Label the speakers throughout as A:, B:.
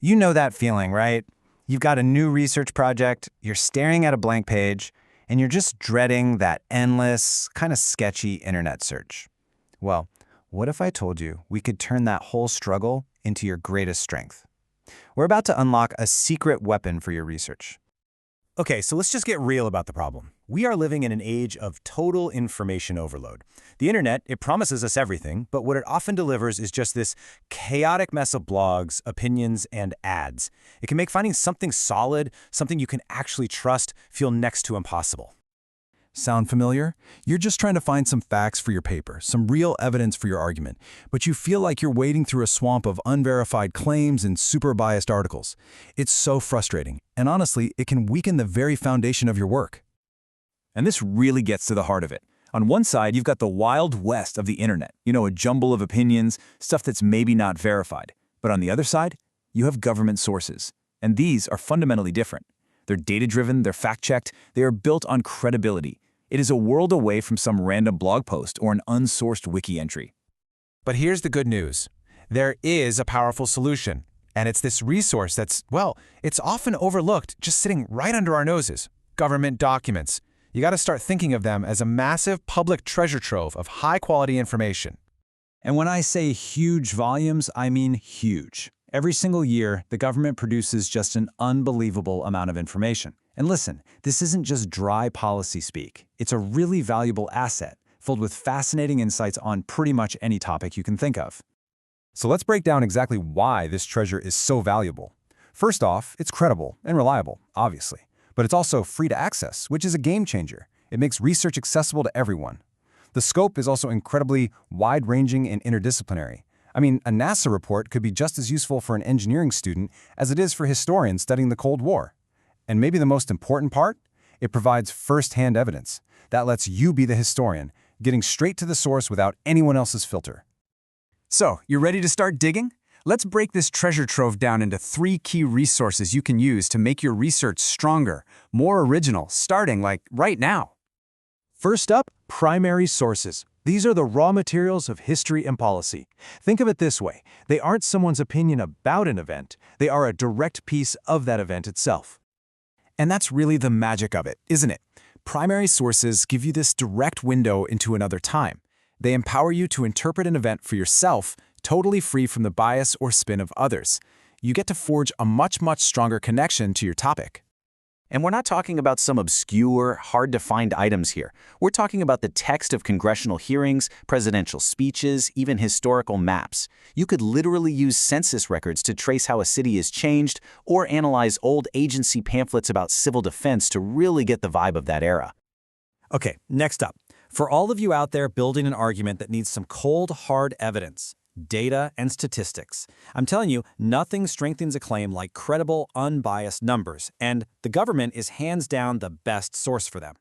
A: You know that feeling, right? You've got a new research project, you're staring at a blank page, and you're just dreading that endless, kind of sketchy internet search. Well, what if I told you we could turn that whole struggle into your greatest strength? We're about to unlock a secret weapon for your research.
B: Okay, so let's just get real about the problem. We are living in an age of total information overload. The internet, it promises us everything, but what it often delivers is just this chaotic mess of blogs, opinions, and ads. It can make finding something solid, something you can actually trust, feel next to impossible.
C: Sound familiar? You're just trying to find some facts for your paper, some real evidence for your argument, but you feel like you're wading through a swamp of unverified claims and super biased articles. It's so frustrating, and honestly, it can weaken the very foundation of your work.
D: And this really gets to the heart of it. On one side, you've got the wild west of the internet, a jumble of opinions, stuff that's maybe not verified. But on the other side, you have government sources, and these are fundamentally different. They're data-driven, they're fact-checked, they are built on credibility. It is a world away from some random blog post or an unsourced wiki entry.
B: But here's the good news. There is a powerful solution, and it's this resource that's, it's often overlooked, just sitting right under our noses. Government documents. You got to start thinking of them as a massive public treasure trove of high-quality information.
D: And when I say huge volumes, I mean huge. Every single year, the government produces just an unbelievable amount of information. And listen, this isn't just dry policy speak. It's a really valuable asset, filled with fascinating insights on pretty much any topic you can think of.
C: So let's break down exactly why this treasure is so valuable. First off, it's credible and reliable, obviously. But it's also free to access, which is a game changer. It makes research accessible to everyone. The scope is also incredibly wide-ranging and interdisciplinary. I mean, a NASA report could be just as useful for an engineering student as it is for historians studying the Cold War. And maybe the most important part? It provides first-hand evidence. That lets you be the historian, getting straight to the source without anyone else's filter.
D: So, you ready to start digging? Let's break this treasure trove down into 3 key resources you can use to make your research stronger, more original, starting right now.
C: First up, primary sources. These are the raw materials of history and policy. Think of it this way. They aren't someone's opinion about an event. They are a direct piece of that event itself.
B: And that's really the magic of it, isn't it? Primary sources give you this direct window into another time. They empower you to interpret an event for yourself, totally free from the bias or spin of others. You get to forge a much stronger connection to your topic.
E: And we're not talking about some obscure, hard-to-find items here. We're talking about the text of congressional hearings, presidential speeches, even historical maps. You could literally use census records to trace how a city is changed, or analyze old agency pamphlets about civil defense to really get the vibe of that era.
B: Okay, next up. For all of you out there building an argument that needs some cold, hard evidence, data and statistics, I'm telling you, nothing strengthens a claim like credible, unbiased numbers, and the government is hands down the best source for them.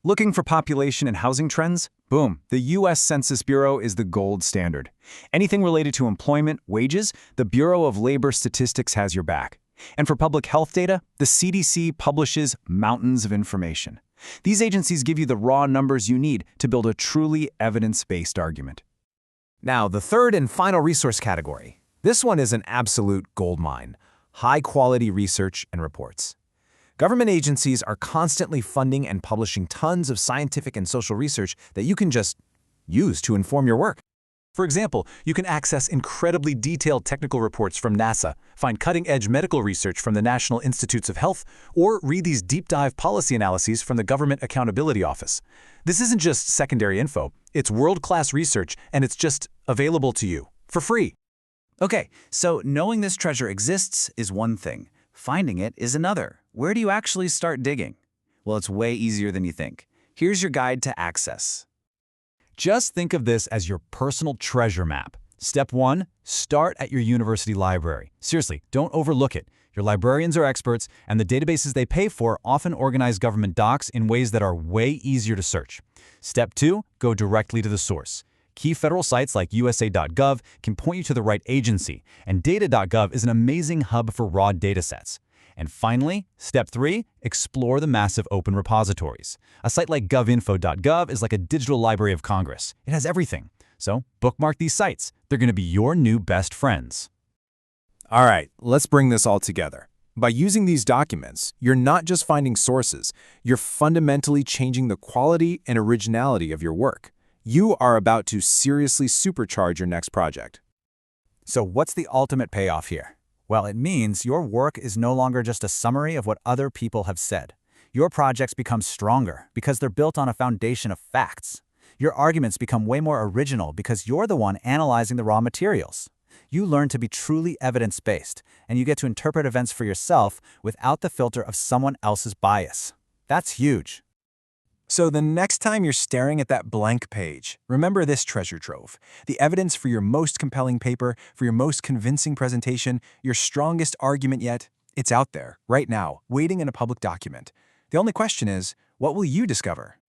D: Looking for population and housing trends? Boom, the U.S. Census Bureau is the gold standard. Anything related to employment, wages, the Bureau of Labor Statistics has your back. And for public health data, the CDC publishes mountains of information. These agencies give you the raw numbers you need to build a truly evidence-based argument.
B: Now, the third and final resource category. This one is an absolute goldmine: high-quality research and reports. Government agencies are constantly funding and publishing tons of scientific and social research that you can just use to inform your work. For example, you can access incredibly detailed technical reports from NASA, find cutting-edge medical research from the National Institutes of Health, or read these deep-dive policy analyses from the Government Accountability Office. This isn't just secondary info, it's world-class research, and it's just available to you, for free.
E: Okay, so knowing this treasure exists is one thing. Finding it is another. Where do you actually start digging? Well, it's way easier than you think. Here's your guide to access.
C: Just think of this as your personal treasure map. Step 1, start at your university library. Seriously, don't overlook it. Your librarians are experts, and the databases they pay for often organize government docs in ways that are way easier to search. Step 2, go directly to the source. Key federal sites like USA.gov can point you to the right agency, and data.gov is an amazing hub for raw datasets. And finally, step 3, explore the massive open repositories. A site like govinfo.gov is like a digital library of Congress. It has everything. So bookmark these sites. They're going to be your new best friends.
B: All right, let's bring this all together. By using these documents, you're not just finding sources, you're fundamentally changing the quality and originality of your work. You are about to seriously supercharge your next project.
C: So what's the ultimate payoff here? Well, it means your work is no longer just a summary of what other people have said. Your projects become stronger because they're built on a foundation of facts. Your arguments become way more original because you're the one analyzing the raw materials. You learn to be truly evidence-based, and you get to interpret events for yourself without the filter of someone else's bias. That's huge.
A: So the next time you're staring at that blank page, remember this treasure trove. The evidence for your most compelling paper, for your most convincing presentation, your strongest argument yet, it's out there, right now, waiting in a public document. The only question is, what will you discover?